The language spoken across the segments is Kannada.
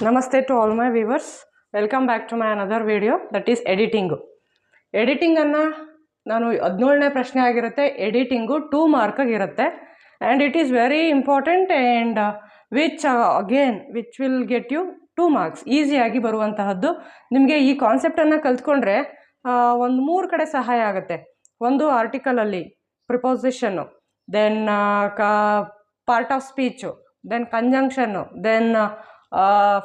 Namaste to all my viewers. Welcome back to my another video, that is editing. Editing ಅನ್ನು ನಾನು 17ನೇ ಪ್ರಶ್ನೆ ಆಗಿರುತ್ತೆ. ಎಡಿಟಿಂಗು 2 ಮಾರ್ಕ್ ಆಗಿರುತ್ತೆ and it is very important and which will get you 2 marks. ಈಸಿಯಾಗಿ ಬರುವಂತಹದ್ದು. ನಿಮಗೆ ಈ ಕಾನ್ಸೆಪ್ಟನ್ನು ಕಲ್ತ್ಕೊಂಡ್ರೆ ಒಂದು 3 ಕಡೆ ಸಹಾಯ ಆಗುತ್ತೆ. ಒಂದು ಆರ್ಟಿಕಲಲ್ಲಿ preposition, then part of speech, then conjunction, then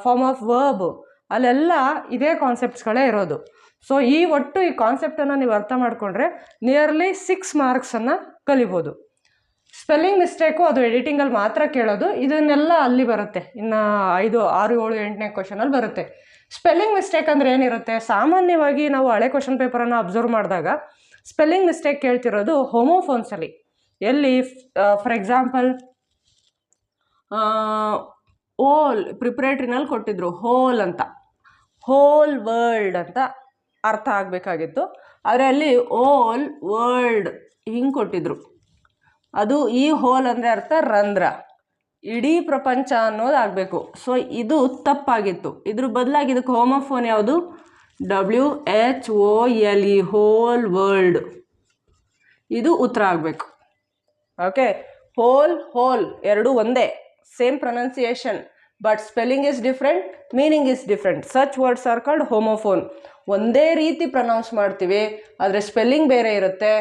form of verb, ಅಲ್ಲೆಲ್ಲ ಇದೇ ಕಾನ್ಸೆಪ್ಟ್ಸ್ಗಳೇ ಇರೋದು. ಸೊ ಈ ಕಾನ್ಸೆಪ್ಟನ್ನು ನೀವು ಅರ್ಥ ಮಾಡಿಕೊಂಡ್ರೆ ನಿಯರ್ಲಿ 6 ಮಾರ್ಕ್ಸನ್ನು ಕಲಿಬೋದು. ಸ್ಪೆಲ್ಲಿಂಗ್ ಮಿಸ್ಟೇಕು ಅದು ಎಡಿಟಿಂಗಲ್ಲಿ ಮಾತ್ರ ಕೇಳೋದು, ಇದನ್ನೆಲ್ಲ ಅಲ್ಲಿ ಬರುತ್ತೆ. ಇನ್ನು 5, 6, 7, 8ನೇ ಕ್ವಶನಲ್ಲಿ ಬರುತ್ತೆ. ಸ್ಪೆಲ್ಲಿಂಗ್ ಮಿಸ್ಟೇಕ್ ಅಂದರೆ ಏನಿರುತ್ತೆ, ಸಾಮಾನ್ಯವಾಗಿ ನಾವು ಹಳೆ ಕ್ವಶನ್ ಪೇಪರನ್ನು ಅಬ್ಸರ್ವ್ ಮಾಡಿದಾಗ ಸ್ಪೆಲ್ಲಿಂಗ್ ಮಿಸ್ಟೇಕ್ ಕೇಳ್ತಿರೋದು ಹೋಮೋಫೋನ್ಸಲ್ಲಿ. ಎಲ್ಲಿ ಫಾರ್ ಎಕ್ಸಾಂಪಲ್ ಓಲ್ ಪ್ರಿಪ್ರೇಟ್ರಿನಲ್ಲಿ ಕೊಟ್ಟಿದ್ರು ಹೋಲ್ ಅಂತ, ಹೋಲ್ ವರ್ಲ್ಡ್ ಅಂತ ಅರ್ಥ ಆಗಬೇಕಾಗಿತ್ತು. ಆದರೆ ಅಲ್ಲಿ ಓಲ್ ವರ್ಲ್ಡ್ ಹಿಂಗೆ ಕೊಟ್ಟಿದ್ರು. ಅದು ಈ ಹೋಲ್ ಅಂದರೆ ಅರ್ಥ ರಂಧ್ರ, ಇಡೀ ಪ್ರಪಂಚ ಅನ್ನೋದು ಆಗಬೇಕು. ಸೊ ಇದು ತಪ್ಪಾಗಿತ್ತು. ಇದ್ರ ಬದಲಾಗಿ ಇದಕ್ಕೆ ಹೋಮೋಫೋನ್ ಯಾವುದು, WHOLE, ಹೋಲ್ ವರ್ಲ್ಡ್. ಇದು ಉತ್ತರ ಆಗಬೇಕು. ಓಕೆ, ಹೋಲ್ ಎರಡೂ ಒಂದೇ, same pronunciation, but spelling is different, meaning is different. Such words are called homophone. ಒಂದೇ ರೀತಿ ಪ್ರೊನೌನ್ಸ್ ಮಾಡ್ತೀವಿ, ಆದರೆ ಸ್ಪೆಲ್ಲಿಂಗ್ ಬೇರೆ ಇರುತ್ತೆ,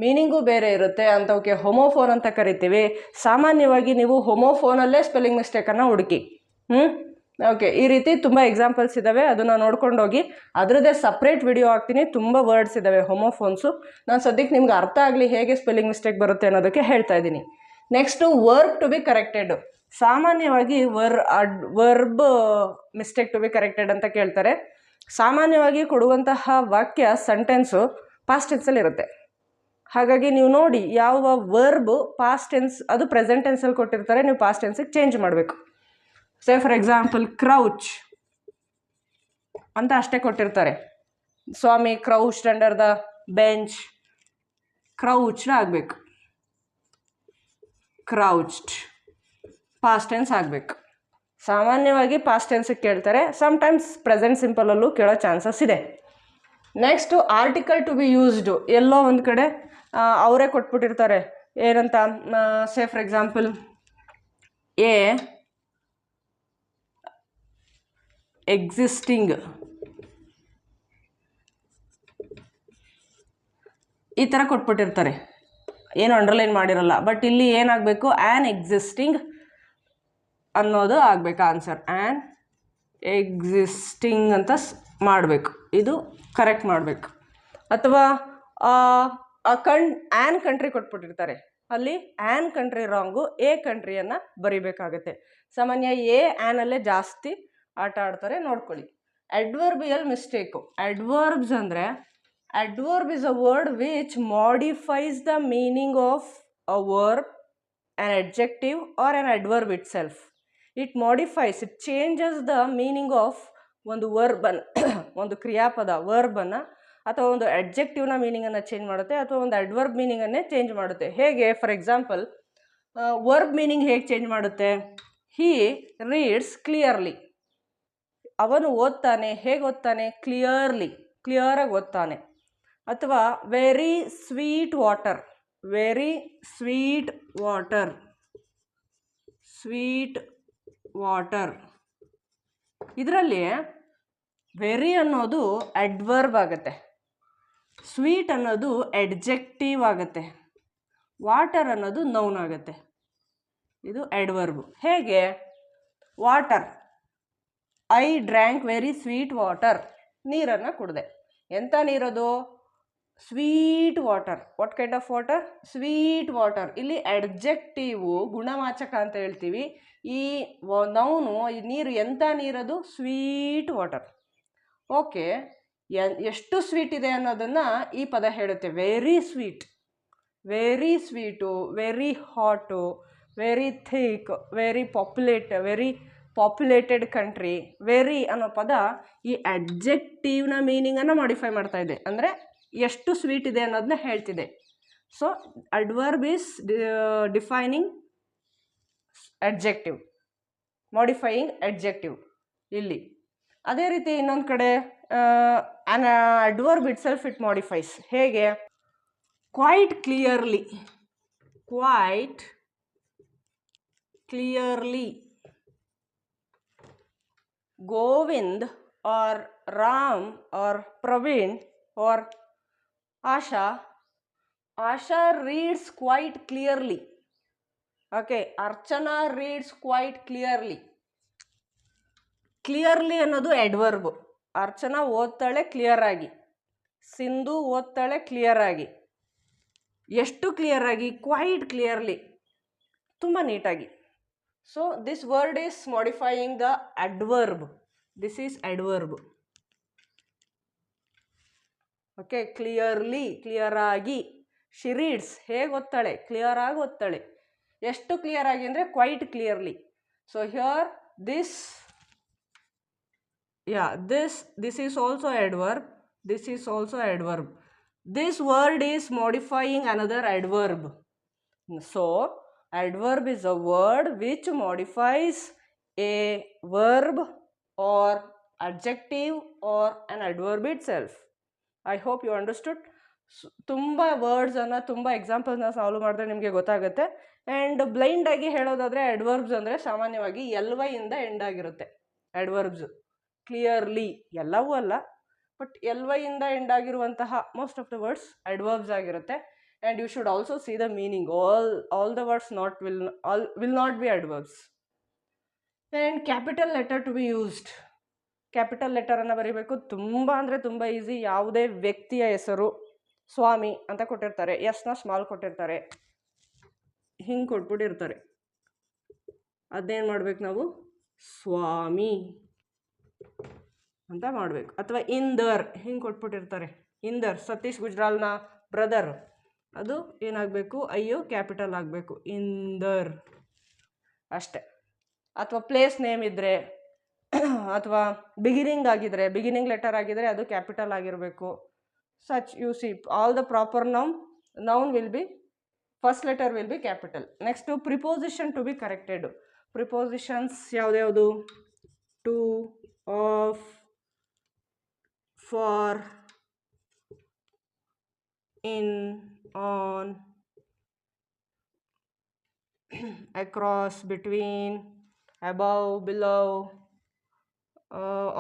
ಮೀನಿಂಗು ಬೇರೆ ಇರುತ್ತೆ. ಅಂಥವಕ್ಕೆ ಹೋಮೋಫೋನ್ ಅಂತ ಕರಿತೀವಿ. ಸಾಮಾನ್ಯವಾಗಿ ನೀವು ಹೋಮೋಫೋನಲ್ಲೇ ಸ್ಪೆಲ್ಲಿಂಗ್ ಮಿಸ್ಟೇಕನ್ನು ಹುಡುಕಿ. ಓಕೆ, ಈ ರೀತಿ ತುಂಬ ಎಕ್ಸಾಂಪಲ್ಸ್ ಇದ್ದಾವೆ, ಅದನ್ನು ನೋಡ್ಕೊಂಡೋಗಿ. ಅದರದ್ದೇ ಸಪ್ರೇಟ್ ವಿಡಿಯೋ ಹಾಕ್ತೀನಿ. ತುಂಬ ವರ್ಡ್ಸ್ ಇದ್ದಾವೆ ಹೋಮೋಫೋನ್ಸು. ನಾನು ಸದ್ಯಕ್ಕೆ ನಿಮ್ಗೆ ಅರ್ಥ ಆಗಲಿ ಹೇಗೆ ಸ್ಪೆಲ್ಲಿಂಗ್ ಮಿಸ್ಟೇಕ್ ಬರುತ್ತೆ ಅನ್ನೋದಕ್ಕೆ ಹೇಳ್ತಾ ಇದ್ದೀನಿ. Next verb to be corrected. ಸಾಮಾನ್ಯವಾಗಿ verb mistake to be corrected ಅಂತ ಕೇಳ್ತಾರೆ. ಸಾಮಾನ್ಯವಾಗಿ ಕೊಡುವಂತಹ ವಾಕ್ಯ ಸೆಂಟೆನ್ಸು ಪಾಸ್ಟ್ ಟೆನ್ಸಲ್ಲಿ ಇರುತ್ತೆ. ಹಾಗಾಗಿ ನೀವು ನೋಡಿ ಯಾವ ವರ್ಬ್ ಪಾಸ್ಟ್ ಟೆನ್ಸ್, ಅದು ಪ್ರೆಸೆಂಟ್ ಟೆನ್ಸಲ್ಲಿ ಕೊಟ್ಟಿರ್ತಾರೆ, ನೀವು ಪಾಸ್ಟ್ ಟೆನ್ಸಿಗೆ ಚೇಂಜ್ ಮಾಡಬೇಕು. ಸೇ ಫಾರ್ ಎಕ್ಸಾಂಪಲ್ ಕ್ರೌಚ್ ಅಂತ ಅಷ್ಟೇ ಕೊಟ್ಟಿರ್ತಾರೆ. ಸ್ವಾಮಿ ಕ್ರೌಚ್ಡ್ ಅಂಡರ್ ದ ಬೆಂಚ್, ಕ್ರೌಚ್ಡ್ ಆಗಬೇಕು, ಕ್ರೌಚ್ಡ್ ಪಾಸ್ಟ್ ಟೆನ್ಸ್ ಆಗಬೇಕು. ಸಾಮಾನ್ಯವಾಗಿ ಪಾಸ್ಟ್ ಟೆನ್ಸಿಗೆ ಕೇಳ್ತಾರೆ. ಸಮ್ಟೈಮ್ಸ್ ಪ್ರೆಸೆಂಟ್ ಸಿಂಪಲಲ್ಲೂ ಕೇಳೋ ಚಾನ್ಸಸ್ ಇದೆ. Next article to be used. ಎಲ್ಲೋ ಒಂದು ಕಡೆ ಅವರೇ ಕೊಟ್ಬಿಟ್ಟಿರ್ತಾರೆ. ಏನಂತ, ಸೇ ಫಾರ್ ಎಕ್ಸಾಂಪಲ್ ಎಕ್ಸಿಸ್ಟಿಂಗ್, ಈ ಥರ ಕೊಟ್ಬಿಟ್ಟಿರ್ತಾರೆ, ಏನು ಅಂಡರ್ಲೈನ್ ಮಾಡಿರಲ್ಲ. ಬಟ್ ಇಲ್ಲಿ ಏನಾಗಬೇಕು, ಆ್ಯನ್ ಎಕ್ಸಿಸ್ಟಿಂಗ್ ಅನ್ನೋದು ಆಗಬೇಕು ಆನ್ಸರ್. ಆ್ಯನ್ ಎಕ್ಸಿಸ್ಟಿಂಗ್ ಅಂತ ಮಾಡಬೇಕು, ಇದು ಕರೆಕ್ಟ್ ಮಾಡಬೇಕು. ಅಥವಾ ಆ್ಯನ್ ಕಂಟ್ರಿ ಕೊಟ್ಬಿಟ್ಟಿರ್ತಾರೆ, ಅಲ್ಲಿ ಆ್ಯನ್ ಕಂಟ್ರಿ ರಾಂಗು, ಎ ಕಂಟ್ರಿಯನ್ನು ಬರಿಬೇಕಾಗತ್ತೆ. ಸಾಮಾನ್ಯ ಆ್ಯನಲ್ಲೇ ಜಾಸ್ತಿ ಆಟ ಆಡ್ತಾರೆ, ನೋಡ್ಕೊಳ್ಳಿ. Adverbial mistake. ಅಡ್ವರ್ಬ್ಸ್ ಅಂದರೆ, adverb is a word which modifies the meaning of a verb, an adjective or an adverb itself. It modifies, it changes the meaning of ಒಂದು ವರ್ಬನ್ನು, ಒಂದು ಕ್ರಿಯಾಪದ ವರ್ಬನ್ನು, ಅಥವಾ ಒಂದು ಅಡ್ಜೆಕ್ಟಿವ್ನ ಮೀನಿಂಗನ್ನು ಚೇಂಜ್ ಮಾಡುತ್ತೆ, ಅಥವಾ ಒಂದು ಅಡ್ವರ್ಬ್ ಮೀನಿಂಗನ್ನೇ ಚೇಂಜ್ ಮಾಡುತ್ತೆ. ಹೇಗೆ, ಫಾರ್ ಎಕ್ಸಾಂಪಲ್ ವರ್ಬ್ ಮೀನಿಂಗ್ ಹೇಗೆ ಚೇಂಜ್ ಮಾಡುತ್ತೆ, ಹಿ ರೀಡ್ಸ್ ಕ್ಲಿಯರ್ಲಿ, ಅವನು ಓದ್ತಾನೆ. ಹೇಗೆ ಓದ್ತಾನೆ, ಕ್ಲಿಯರಾಗಿ ಓದ್ತಾನೆ. ಅಥವಾ very sweet water, very sweet water, sweet water. ಇದರಲ್ಲಿ ವೆರಿ ಅನ್ನೋದು ಅಡ್ವರ್ಬ್ ಆಗುತ್ತೆ, ಸ್ವೀಟ್ ಅನ್ನೋದು ಅಡ್ಜೆಕ್ಟಿವ್ ಆಗುತ್ತೆ, ವಾಟರ್ ಅನ್ನೋದು ನೌನ್ ಆಗುತ್ತೆ. ಇದು ಅಡ್ವರ್ಬ್. ಹೇಗೆ, water, I drank very sweet water, ನೀರನ್ನು ಕುಡಿದೆ. ಎಂಥ ನೀರದು, sweet water. What kind of water, sweet water. ಇಲ್ಲಿ ಅಡ್ಜೆಕ್ಟಿವು ಗುಣವಾಚಕ ಅಂತ ಹೇಳ್ತೀವಿ. ಈ ನೌನು, ಈ ನೀರು ಎಂಥ ನೀರದು, ಸ್ವೀಟ್ ವಾಟರ್. ಓಕೆ, ಎಷ್ಟು ಸ್ವೀಟ್ ಇದೆ ಅನ್ನೋದನ್ನು ಈ ಪದ ಹೇಳುತ್ತೆ. Very sweet, very sweet, very hot, very thick, very populated country. Very ಅನ್ನೋ ಪದ ಈ ಅಡ್ಜೆಕ್ಟಿವ್ನ ಮೀನಿಂಗನ್ನು ಮಾಡಿಫೈ ಮಾಡ್ತಾ ಇದೆ, ಅಂದರೆ ಎಷ್ಟು ಸ್ವೀಟ್ ಇದೆ ಅನ್ನೋದನ್ನ ಹೇಳ್ತಿದೆ. So adverb is defining adjective, modifying adjective. ಇಲ್ಲಿ. ಅದೇ ರೀತಿ ಇನ್ನೊಂದು ಕಡೆ an adverb itself it modifies. ಹೇಗೆ? Quite clearly, quite clearly. Govind or Ram or Praveen or Asha reads quite clearly. Okay, Archana reads quite clearly. Clearly ಅನ್ನೋದು adverb. ಅರ್ಚನಾ ಓದ್ತಾಳೆ ಕ್ಲಿಯರ್ ಆಗಿ, ಸಿಂಧು ಓದ್ತಾಳೆ ಕ್ಲಿಯರ್ ಆಗಿ. ಎಷ್ಟು ಕ್ಲಿಯರ್ ಆಗಿ? ಕ್ವೈಟ್ ಕ್ಲಿಯರ್ಲಿ, ತುಂಬ ನೀಟಾಗಿ. So this word is modifying the adverb. This is adverb. Okay, clearly, clear ಆಗಿ. She reads, ಹೇಗೆ ಓದ್ತಾಳೆ? ಕ್ಲಿಯರ್ ಆಗಿ ಓದ್ತಾಳೆ. ಎಷ್ಟು ಕ್ಲಿಯರ್ ಆಗಿ ಅಂದರೆ quite clearly. So here this is also adverb. This is also adverb. This word is modifying another adverb. So adverb is a word which modifies a verb or adjective or an adverb itself. I hope you understood. ತುಂಬ ವರ್ಡ್ಸನ್ನು, ತುಂಬ ಎಕ್ಸಾಂಪಲ್ಸ್ನ ಸಾಲ್ವ್ ಮಾಡಿದ್ರೆ ನಿಮಗೆ ಗೊತ್ತಾಗುತ್ತೆ. ಆ್ಯಂಡ್ ಬ್ಲೈಂಡಾಗಿ ಹೇಳೋದಾದರೆ ಅಡ್ವರ್ಬ್ಸ್ ಅಂದರೆ ಸಾಮಾನ್ಯವಾಗಿ LY ಇಂದ ಎಂಡ್ ಆಗಿರುತ್ತೆ. ಅಡ್ವರ್ಬ್ಸ್ ಕ್ಲಿಯರ್ಲಿ ಎಲ್ಲವೂ ಅಲ್ಲ, ಬಟ್ LY ಇಂದ ಎಂಡ್ ಆಗಿರುವಂತಹ most of the words adverbs ಆಗಿರುತ್ತೆ. And you should also see the meaning. All the words will not be adverbs. And capital letter to be used. Capital letter ಅನ್ನು ಬರೀಬೇಕು. ತುಂಬ ಅಂದರೆ ತುಂಬ ಈಸಿ. ಯಾವುದೇ ವ್ಯಕ್ತಿಯ ಹೆಸರು ಸ್ವಾಮಿ ಅಂತ ಕೊಟ್ಟಿರ್ತಾರೆ, ಎಸ್ನ ಸ್ಮಾಲ್ ಕೊಟ್ಟಿರ್ತಾರೆ, ಹಿಂಗೆ ಕೊಟ್ಬಿಟ್ಟಿರ್ತಾರೆ. ಅದೇನು ಮಾಡ್ಬೇಕು ನಾವು? ಸ್ವಾಮಿ ಅಂತ ಮಾಡಬೇಕು. ಅಥವಾ ಇಂದರ್ ಹಿಂಗೆ ಕೊಟ್ಬಿಟ್ಟಿರ್ತಾರೆ. ಇಂದರ್ ಸತೀಶ್ ಗುಜ್ರಾಲ್ನ ಬ್ರದರ್, ಅದು ಏನಾಗಬೇಕು? ಅಯ್ಯೋ ಕ್ಯಾಪಿಟಲ್ ಆಗಬೇಕು, ಇಂದರ್ ಅಷ್ಟೆ. ಅಥವಾ ಪ್ಲೇಸ್ ನೇಮ್ ಇದ್ದರೆ, ಅಥವಾ ಬಿಗಿನಿಂಗ್ ಆಗಿದ್ರೆ, ಬಿಗಿನಿಂಗ್ ಲೆಟರ್ ಆಗಿದ್ರೆ ಅದು ಕ್ಯಾಪಿಟಲ್ ಆಗಿರಬೇಕು. Such you see all the proper noun will be, first letter will be capital. Next preposition to be corrected. Prepositions ಯಾವುದ್ಯಾವುದು? To, of, for, in, on, across, between, above, below,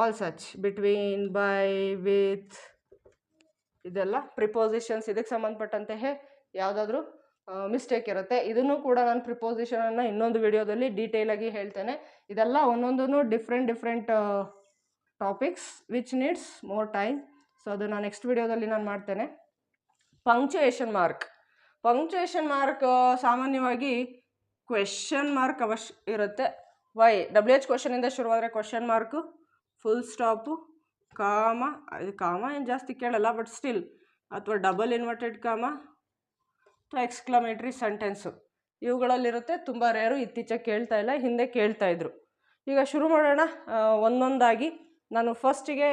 all such, between, by, with, ಇದೆಲ್ಲ ಪ್ರಿಪೋಸಿಷನ್ಸ್. ಇದಕ್ಕೆ ಸಂಬಂಧಪಟ್ಟಂತೆ ಯಾವುದಾದ್ರೂ ಮಿಸ್ಟೇಕ್ ಇರುತ್ತೆ, ಇದನ್ನು ಕೂಡ ನಾನು ಪ್ರಿಪೋಸಿಷನನ್ನು ಇನ್ನೊಂದು ವಿಡಿಯೋದಲ್ಲಿ ಡೀಟೇಲಾಗಿ ಹೇಳ್ತೇನೆ. ಇದೆಲ್ಲ ಒಂದೊಂದೂ different topics which needs more time. So ಅದು ನಾನು ನೆಕ್ಸ್ಟ್ ವಿಡಿಯೋದಲ್ಲಿ ನಾನು ಮಾಡ್ತೇನೆ. ಪಂಕ್ಚುಯೇಷನ್ ಮಾರ್ಕ್ ಸಾಮಾನ್ಯವಾಗಿ ಕ್ವೆಶ್ಚನ್ ಮಾರ್ಕ್ ಇರುತ್ತೆ. ವೈ WH ಕ್ವೆಶನಿಂದ ಶುರುವಾದರೆ question mark, full stop, comma ಏನು ಜಾಸ್ತಿ ಕೇಳಲ್ಲ, ಬಟ್ ಸ್ಟಿಲ್, ಅಥವಾ ಡಬಲ್ ಇನ್ವರ್ಟೆಡ್ ಕಾಮ ಅಥವಾ ಎಕ್ಸ್ಕ್ಲಮೇಟ್ರಿ ಸೆಂಟೆನ್ಸು, ಇವುಗಳಲ್ಲಿರುತ್ತೆ. ತುಂಬ ರೇರು, ಇತ್ತೀಚೆಗೆ ಕೇಳ್ತಾ ಇಲ್ಲ, ಹಿಂದೆ ಕೇಳ್ತಾಯಿದ್ರು. ಈಗ ಶುರು ಮಾಡೋಣ ಒಂದೊಂದಾಗಿ. ನಾನು ಫಸ್ಟಿಗೆ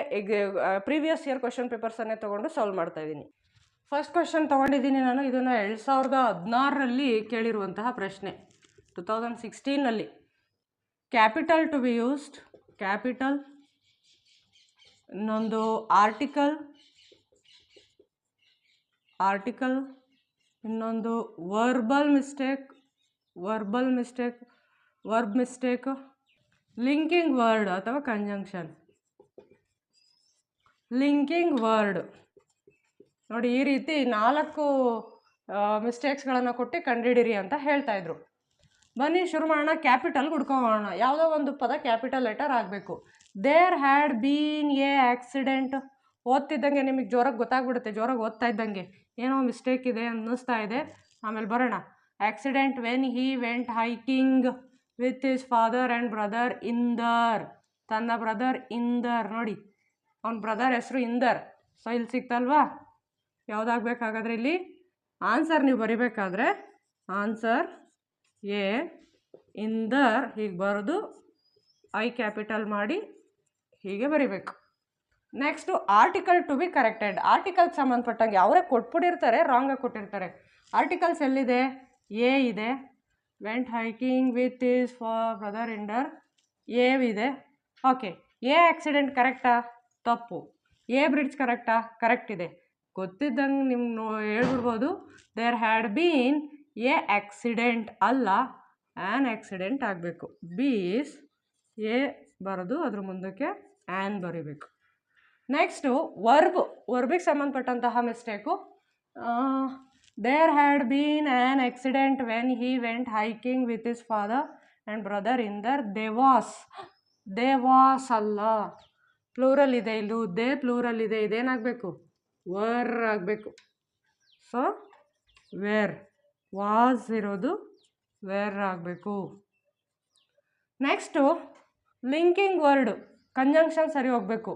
ಪ್ರೀವಿಯಸ್ ಇಯರ್ ಕ್ವೆಶ್ಚನ್ ಪೇಪರ್ಸನ್ನೇ ತೊಗೊಂಡು ಸಾಲ್ವ್ ಮಾಡ್ತಾಯಿದ್ದೀನಿ. ಫಸ್ಟ್ ಕ್ವೆಶ್ಚನ್ ತೊಗೊಂಡಿದ್ದೀನಿ ನಾನು. ಇದನ್ನು 2016ರಲ್ಲಿ ಕೇಳಿರುವಂತಹ ಪ್ರಶ್ನೆ, 2016ನಲ್ಲಿ. Capital to be used, capital, ಇನ್ನೊಂದು ಆರ್ಟಿಕಲ್, ಇನ್ನೊಂದು ವರ್ಬಲ್ ಮಿಸ್ಟೇಕ್, ಲಿಂಕಿಂಗ್ ವರ್ಡ್ ಅಥವಾ ಕಂಜಂಕ್ಷನ್. ಲಿಂಕಿಂಗ್ ವರ್ಡ್ ನೋಡಿ, ಈ ರೀತಿ 4 ಮಿಸ್ಟೇಕ್ಸ್ಗಳನ್ನು ಕೊಟ್ಟು ಕಂಡುಹಿಡಿರಿ ಅಂತ ಹೇಳ್ತಾಯಿದ್ರು. ಬನ್ನಿ ಶುರು ಮಾಡೋಣ. ಕ್ಯಾಪಿಟಲ್ ಹುಡ್ಕೊಳ್ಳೋಣ. ಯಾವುದೋ ಒಂದು ಪದ ಕ್ಯಾಪಿಟಲ್ ಲೆಟರ್ ಆಗಬೇಕು. There had been a accident. ಓದ್ತಿದ್ದಂಗೆ ನಿಮಗೆ ಜೋರಾಗಿ ಗೊತ್ತಾಗ್ಬಿಡುತ್ತೆ, ಜೋರಾಗಿ ಓದ್ತಾ ಇದ್ದಂಗೆ ಏನೋ ಮಿಸ್ಟೇಕ್ ಇದೆ ಅನ್ನಿಸ್ತಾ ಇದೆ. ಆಮೇಲೆ ಬರೋಣ. Accident when he vent hiking with his father and brother Inder. ತನ್ನ ಬ್ರದರ್ ಇಂದರ್, ನೋಡಿ ಅವನ ಬ್ರದರ್ ಹೆಸರು ಇಂದರ್. ಸೊ ಇಲ್ಲಿ ಸಿಕ್ತಲ್ವಾ? ಯಾವುದಾಗಬೇಕಾಗಾದ್ರೆ ಇಲ್ಲಿ ಆನ್ಸರ್ ನೀವು ಬರಿಬೇಕಾದ್ರೆ ಆನ್ಸರ್ ಎ ಇಂದರ್ ಹೀಗೆ ಬರೆದು ಐ ಕ್ಯಾಪಿಟಲ್ ಮಾಡಿ ಹೀಗೆ ಬರಿಬೇಕು. Next article to be corrected. ಆರ್ಟಿಕಲ್ಗೆ ಸಂಬಂಧಪಟ್ಟಂಗೆ ಅವರೇ ಕೊಟ್ಬಿಟ್ಟಿರ್ತಾರೆ, ರಾಂಗಾಗಿ ಕೊಟ್ಟಿರ್ತಾರೆ. ಆರ್ಟಿಕಲ್ಸ್ ಎಲ್ಲಿದೆ? ಎ ಇದೆ. Went hiking with his for brother in there, a ಇದೆ. ಓಕೆ, ಎ ಆಕ್ಸಿಡೆಂಟ್ ಕರೆಕ್ಟಾ? ತಪ್ಪು. ಎ ಬ್ರಿಡ್ಜ್ ಕರೆಕ್ಟಾ? ಕರೆಕ್ಟ್ ಇದೆ. ಗೊತ್ತಿದ್ದಂಗೆ ನಿಮ್ಮ ಹೇಳ್ಬಿಡ್ಬೋದು there had been a accident ಅಲ್ಲ, ಆ್ಯನ್ ಆಕ್ಸಿಡೆಂಟ್ ಆಗಬೇಕು. ಬಿ ಈಸ್ ಎ ಬರೋದು ಅದ್ರ ಮುಂದಕ್ಕೆ ಆ್ಯನ್ ಬರೀಬೇಕು. ನೆಕ್ಸ್ಟು ವರ್ಬಿಗೆ ಸಂಬಂಧಪಟ್ಟಂತಹ mistake. There had been an accident when he vent hiking with his father and brother in there they was ಅಲ್ಲ, ಪ್ಲೂರಲ್ ಇದೆ ಇಲ್ಲೂ, ದೇ ಪ್ಲೂರಲ್ ಇದೆ, ಇದೇನಾಗಬೇಕು? ವರ್ ಆಗಬೇಕು. ಸೊ ವೇರ್, ವಾಸ್ ಇರೋದು ವೇರ್ ಆಗಬೇಕು. ನೆಕ್ಸ್ಟು ಲಿಂಕಿಂಗ್ ವರ್ಡು ಕಂಜಂಕ್ಷನ್ ಸರಿ ಹೋಗಬೇಕು.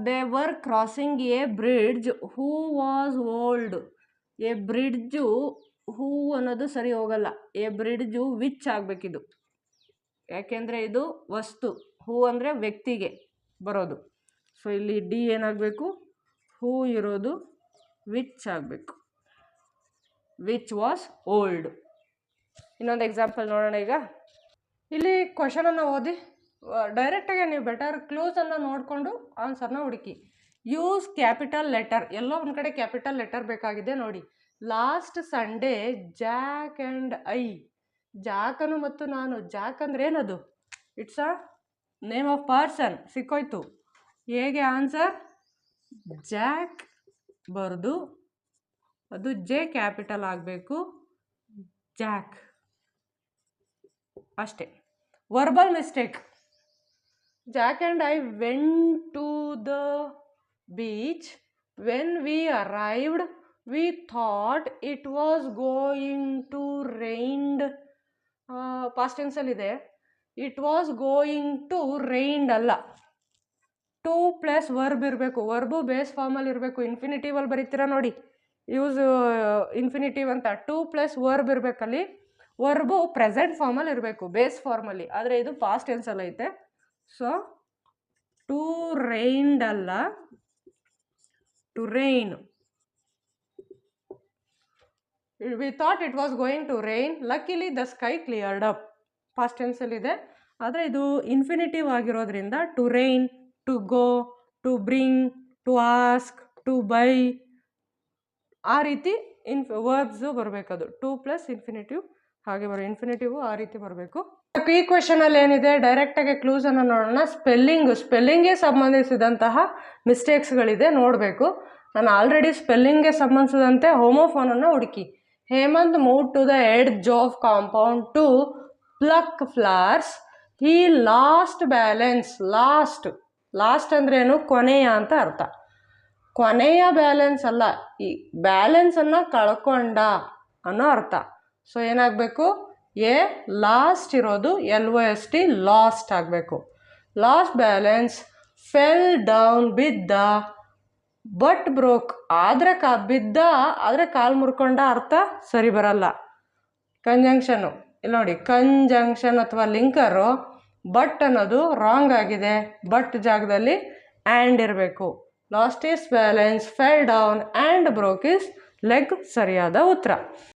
They were crossing a bridge who was old. A bridge who ಅನ್ನೋದು ಸರಿ ಹೋಗಲ್ಲ, ಎ ಬ್ರಿಡ್ಜು ವಿಚ್ ಆಗಬೇಕಿದು, ಯಾಕೆಂದರೆ ಇದು ವಸ್ತು, ಹೂ ಅಂದರೆ ವ್ಯಕ್ತಿಗೆ ಬರೋದು. ಸೊ ಇಲ್ಲಿ ಡಿ ಏನಾಗಬೇಕು? ಹೂ ಇರೋದು ವಿಚ್ ಆಗಬೇಕು. Which was old. ಇನ್ನೊಂದು ಎಕ್ಸಾಂಪಲ್ ನೋಡೋಣ. ಈಗ ಇಲ್ಲಿ ಕ್ವಶನನ್ನು ಓದಿ ಡೈರೆಕ್ಟಾಗಿ ನೀವು ಬೆಟರ್ ಕ್ಲೂಸನ್ನು ನೋಡಿಕೊಂಡು ಆನ್ಸರ್ನ ಹುಡುಕಿ. Use capital letter. ಎಲ್ಲೋ ಒಂದು ಕಡೆ ಕ್ಯಾಪಿಟಲ್ ಲೆಟರ್ ಬೇಕಾಗಿದೆ ನೋಡಿ. Last Sunday Jack and I, ಜಾಕನು ಮತ್ತು ನಾನು. ಜಾಕ್ ಅಂದರೆ ಏನದು? It's a name of person. ಸಿಕ್ಕೋಯ್ತು. ಹೇಗೆ ಆನ್ಸರ್? ಜಾಕ್ ಬರೆದು ಅದು ಜೆ ಕ್ಯಾಪಿಟಲ್ ಆಗಬೇಕು, ಜಾಕ್ ಅಷ್ಟೇ. Verbal mistake. Jack and I went to the beach when we arrived we thought it was going to rained. Past ಟೆನ್ಸಲ್ಲಿದೆ. It was going to rained ಅಲ್ಲ, ಟು ಪ್ಲಸ್ ವರ್ಬ್ ಇರಬೇಕು. ವರ್ಬು ಬೇಸ್ ಫಾರ್ಮಲ್ಲಿ ಇರಬೇಕು. ಇನ್ಫಿನಿಟಿವಲ್ಲಿ ಬರೀತೀರಾ ನೋಡಿ, ಯೂಸ್ ಇನ್ಫಿನಿಟಿವ್ ಅಂತ. ಟು ಪ್ಲಸ್ ವರ್ಬ್ ಇರಬೇಕಲ್ಲಿ. ವರ್ಬು ಪ್ರೆಸೆಂಟ್ ಫಾರ್ಮಲ್ಲಿ ಇರಬೇಕು, ಬೇಸ್ ಫಾರ್ಮಲ್ಲಿ. ಆದರೆ ಇದು ಪಾಸ್ಟ್ ಟೆನ್ಸಲ್ಲಿ ಐತೆ. ಸೊ ಟು ರೈನ್ಡ್ ಅಲ್ಲ, to rain. We thought it was going to rain, luckily the sky cleared up. Past ಟೆನ್ಸಲ್ಲಿದೆ, ಆದರೆ ಇದು ಇನ್ಫಿನಿಟಿವ್ ಆಗಿರೋದ್ರಿಂದ to rain, to go, to bring, to ask, to buy, ಆ ರೀತಿ ವರ್ಬ್ಸು ಬರಬೇಕದು. ಟು ಪ್ಲಸ್ ಇನ್ಫಿನಿಟಿವ್ ಹಾಗೆ ಇನ್ಫಿನಿಟಿವ್ ಆ ರೀತಿ ಬರಬೇಕು. ಈ ಕ್ವೆಶನಲ್ಲಿ ಏನಿದೆ, ಡೈರೆಕ್ಟಾಗಿ ಕ್ಲೂಸನ್ನು ನೋಡೋಣ. ಸ್ಪೆಲ್ಲಿಂಗ್ಗೆ ಸಂಬಂಧಿಸಿದಂತಹ ಮಿಸ್ಟೇಕ್ಸ್ಗಳಿದೆ, ನೋಡಬೇಕು. ನಾನು ಆಲ್ರೆಡಿ ಸ್ಪೆಲ್ಲಿಂಗ್ಗೆ ಸಂಬಂಧಿಸಿದಂತೆ ಹೋಮೋಫೋನನ್ನು ಹುಡುಕಿ. Hemanth move to the edge of compound to pluck flowers. He lost balance. Lost ಅಂದ್ರೇನು? ಕೊನೆಯ ಅಂತ ಅರ್ಥ. ಕೊನೆಯ ಬ್ಯಾಲೆನ್ಸ್ ಅಲ್ಲ, ಈ ಬ್ಯಾಲೆನ್ಸನ್ನು ಕಳ್ಕೊಂಡ ಅನ್ನೋ ಅರ್ಥ. ಸೊ ಏನಾಗಬೇಕು? ಎ ಲಾಸ್ಟ್ ಇರೋದು LOST, ಲಾಸ್ಟ್ ಆಗಬೇಕು. Last balance. ಫೆಲ್ ಡೌನ್, ಬಿದ್ದ. ಬಟ್ ಬ್ರೋಕ್, ಬಿದ್ದ ಆದರೆ ಕಾಲು ಮುರ್ಕೊಂಡ ಅರ್ಥ ಸರಿ ಬರಲ್ಲ. ಕಂಜಂಕ್ಷನು ಇಲ್ಲಿ ನೋಡಿ, ಕಂಜಂಕ್ಷನ್ ಅಥವಾ ಲಿಂಕರು. ಬಟ್ ಅನ್ನೋದು ರಾಂಗ್ ಆಗಿದೆ, ಬಟ್ ಜಾಗದಲ್ಲಿ ಆ್ಯಂಡ್ ಇರಬೇಕು. Lost his balance, fell down and broke his leg ಸರಿಯಾದ ಉತ್ತರ.